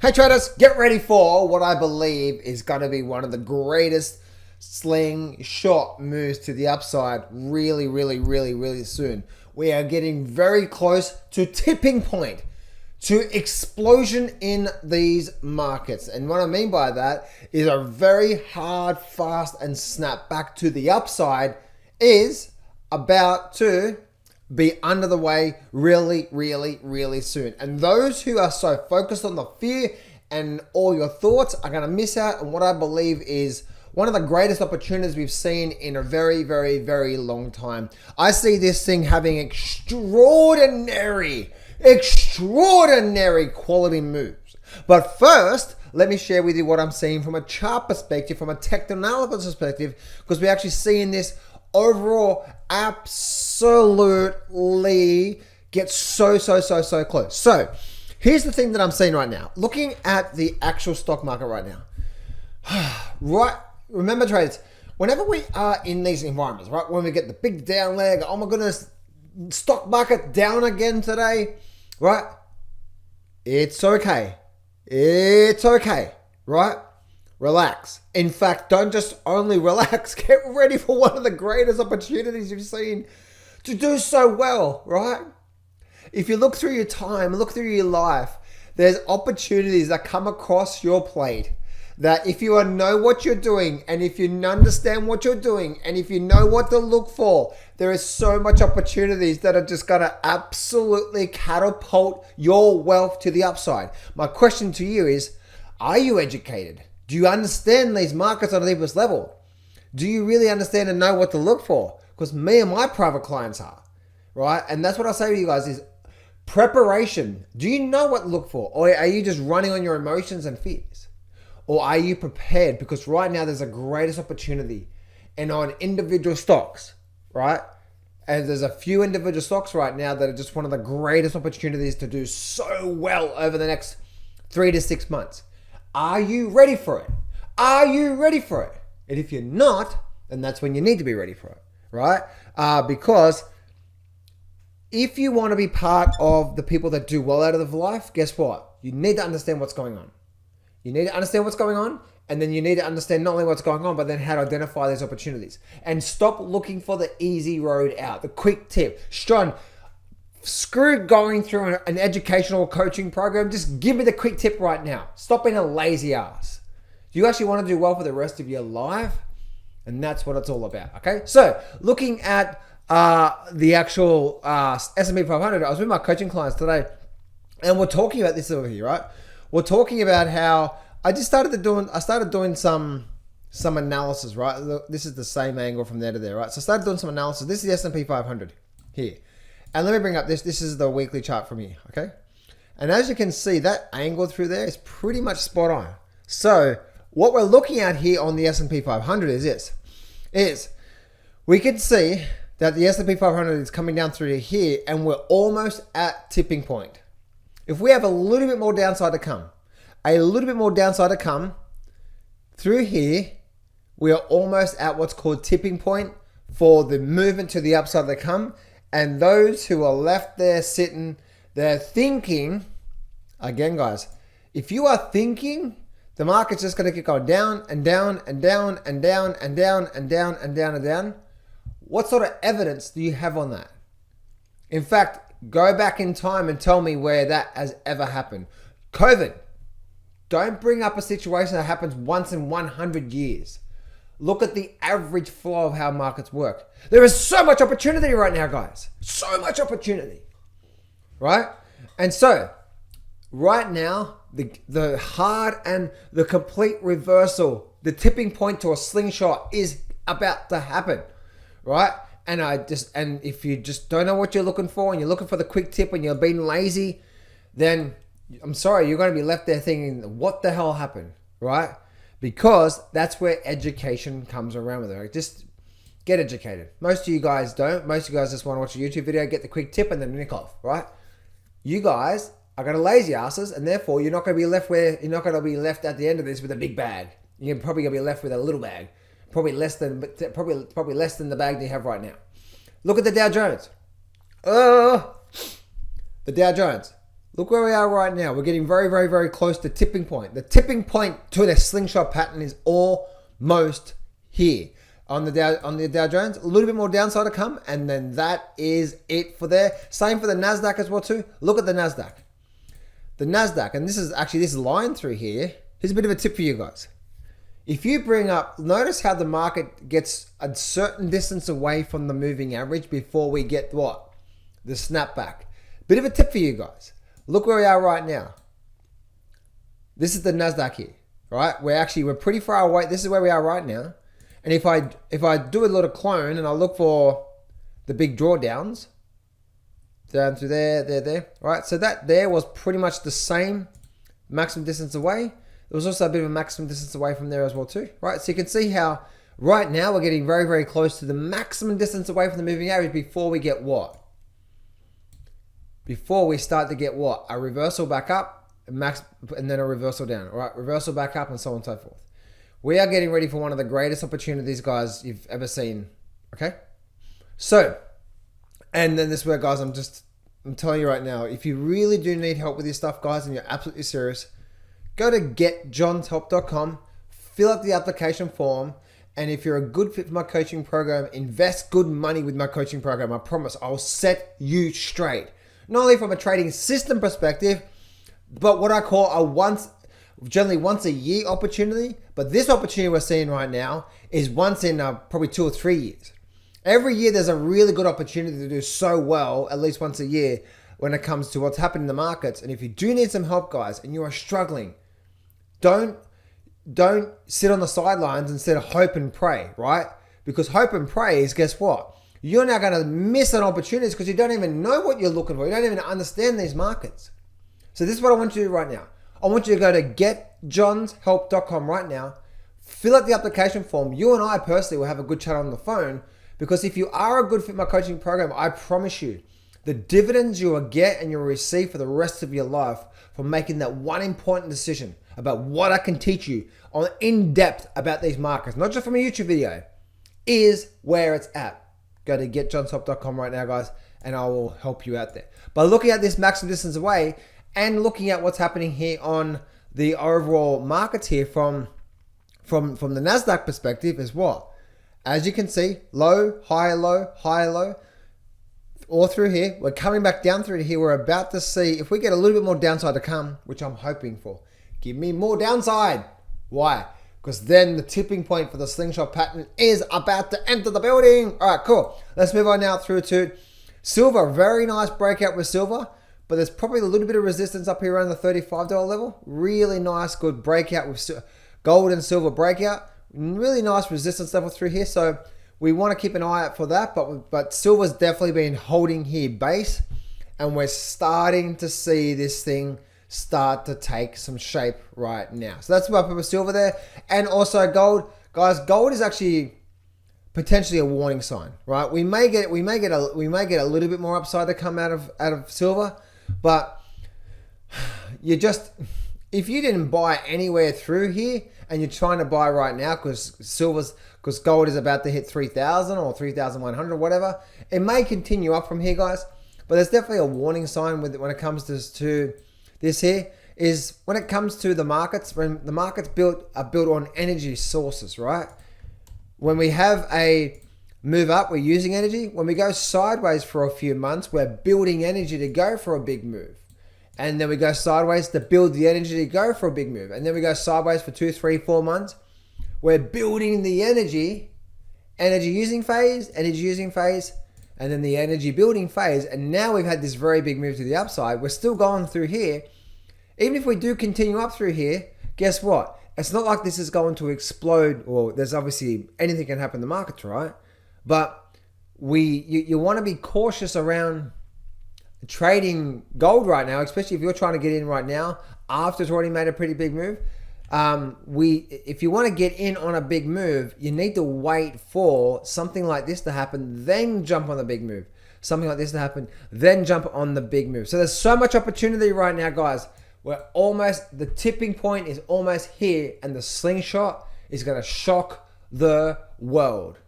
Hey traders, get ready for what I believe is going to be one of the greatest slingshot moves to the upside really soon. We are getting very close to tipping point, to explosion in these markets. And what I mean by that is a very hard, fast, and snap back to the upside is about to be under the way really soon. And those who are so focused on the fear and all your thoughts are going to miss out on what I believe is one of the greatest opportunities we've seen in a very long time. I see this thing having extraordinary quality moves. But first, let me share with you what I'm seeing from a chart perspective, from a technical perspective, because we're actually seeing this overall absolutely get so close. So here's the thing that I'm seeing right now. Looking at the actual stock market right now. Right, remember traders, whenever we are in these environments, right, when we get the big down leg, oh my goodness, stock market down again today, right? It's okay. It's okay, right? Relax. In fact, don't just only relax, get ready for one of the greatest opportunities you've seen to do so well, right? If you look through your time, look through your life, there's opportunities that come across your plate that if you know what you're doing, and if you understand what you're doing, and if you know what to look for, there is so much opportunities that are just going to absolutely catapult your wealth to the upside. My question to you is, are you educated? Do you understand these markets on a deepest level? Do you really understand and know what to look for? Because me and my private clients are, right? And that's what I say to you guys is preparation. Do you know what to look for? Or are you just running on your emotions and fears? Or are you prepared? Because right now there's a greatest opportunity and on individual stocks, right? And there's a few individual stocks right now that are just one of the greatest opportunities to do so well over the next 3 to 6 months. Are you ready for it? Are you ready for it? And if you're not, then that's when you need to be ready for it, right? Because if you want to be part of the people that do well out of life, guess what? You need to understand what's going on. You need to understand what's going on, and then you need to understand not only what's going on, but then how to identify these opportunities. And stop looking for the easy road out, the quick tip. Sean, screw going through an educational coaching program. Just give me the quick tip right now. Stop being a lazy ass. Do you actually want to do well for the rest of your life? And that's what it's all about, okay? So, looking at the actual S&P 500, I was with my coaching clients today, and we're talking about this over here, right? We're talking about how I started doing some analysis, right? This is the same angle from there to there, right? So I started doing some analysis. This is the S&P 500 here. And let me bring up this. This is the weekly chart from here, okay? And as you can see, that angle through there is pretty much spot on. So what we're looking at here on the S&P 500 is we can see that the S&P 500 is coming down through here, and we're almost at tipping point. If we have a little bit more downside to come, through here, we are almost at what's called tipping point for the movement to the upside to come. And those who are left there sitting, they're thinking, again guys, if you are thinking, the market's just going to keep going down and down and down and down and down and down and down and down. What sort of evidence do you have on that? In fact, go back in time and tell me where that has ever happened. COVID. Don't bring up a situation that happens once in 100 years. Look at the average flow of how markets work. There is so much opportunity right now, guys. So much opportunity, right? And so, right now, the hard and the complete reversal, the tipping point to a slingshot is about to happen, right? And if you just don't know what you're looking for and you're looking for the quick tip and you're being lazy, then I'm sorry, you're going to be left there thinking, what the hell happened, right? Because that's where education comes around with it. Just get educated. Most of you guys don't. Most of you guys just want to watch a YouTube video, get the quick tip, and then nick off, right? You guys are going to lazy asses, and therefore you're not going to be left at the end of this with a big bag. You're probably going to be left with a little bag, probably less than the bag that you have right now. Look at the Dow Jones. The Dow Jones. Look where we are right now. We're getting very, very, very close to tipping point. The tipping point to the slingshot pattern is almost here. On the Dow Jones, a little bit more downside to come, and then that is it for there. Same for the NASDAQ as well too. Look at the NASDAQ. The NASDAQ, and this is actually this line through here. Here's a bit of a tip for you guys. If you bring up, notice how the market gets a certain distance away from the moving average before we get what? The snapback. Bit of a tip for you guys. Look where we are right now. This is the NASDAQ here, right? We're pretty far away. This is where we are right now. And if I do a little clone and I look for the big drawdowns, down through there, right? So that there was pretty much the same maximum distance away. There was also a bit of a maximum distance away from there as well too, right? So you can see how right now we're getting very, very close to the maximum distance away from the moving average before we get what? Before we start to get what? A reversal back up, and then a reversal down, all right? Reversal back up and so on and so forth. We are getting ready for one of the greatest opportunities, guys, you've ever seen, okay? So, and then this is where, guys, I'm telling you right now, if you really do need help with this stuff, guys, and you're absolutely serious, go to getjohnshelp.com, fill out the application form, and if you're a good fit for my coaching program, invest good money with my coaching program. I promise I'll set you straight. Not only from a trading system perspective, but what I call generally once a year opportunity. But this opportunity we're seeing right now is once in probably 2 or 3 years. Every year there's a really good opportunity to do so well, at least once a year, when it comes to what's happening in the markets. And if you do need some help, guys, and you are struggling, don't sit on the sidelines instead of hope and pray, right? Because hope and pray is, guess what? You're now going to miss an opportunity because you don't even know what you're looking for. You don't even understand these markets. So this is what I want you to do right now. I want you to go to getjohnshelp.com right now, fill out the application form. You and I personally will have a good chat on the phone, because if you are a good fit in my coaching program, I promise you the dividends you will get and you'll receive for the rest of your life from making that one important decision about what I can teach you on in depth about these markets, not just from a YouTube video, is where it's at. Go to getjohnshelp.com right now, guys, and I will help you out there. By looking at this maximum distance away and looking at what's happening here on the overall markets here from the NASDAQ perspective is what? As you can see, low, high, low, high, low, all through here. We're coming back down through here. We're about to see if we get a little bit more downside to come, which I'm hoping for. Give me more downside. Why? Because then the tipping point for the slingshot pattern is about to enter the building. All right, cool. Let's move on now through to silver. Very nice breakout with silver, but there's probably a little bit of resistance up here around the $35 level. Really nice, good breakout with gold and silver breakout. Really nice resistance level through here. So we want to keep an eye out for that, but silver's definitely been holding here base, and we're starting to see this thing start to take some shape right now. So that's what I put with silver there. And also gold. Guys, gold is actually potentially a warning sign, right? We may get a little bit more upside to come out of silver, but if you didn't buy anywhere through here and you're trying to buy right now because gold is about to hit 3,000 or 3,100 or whatever, it may continue up from here, guys. But there's definitely a warning sign when it comes to this here, is when it comes to the markets, when the markets are built on energy sources, right? When we have a move up, we're using energy. When we go sideways for a few months, we're building energy to go for a big move. And then we go sideways to build the energy to go for a big move. And then we go sideways for 2, 3, 4 months. We're building the energy using phase, and then the energy building phase. And now we've had this very big move to the upside. We're still going through here. Even if we do continue up through here, guess what? It's not like this is going to explode. Well, there's obviously anything can happen in the markets, right? But you want to be cautious around trading gold right now, especially if you're trying to get in right now after it's already made a pretty big move. If you want to get in on a big move, you need to wait for something like this to happen, then jump on the big move. Something like this to happen, then jump on the big move. So there's so much opportunity right now, guys. The tipping point is almost here, and the slingshot is going to shock the world.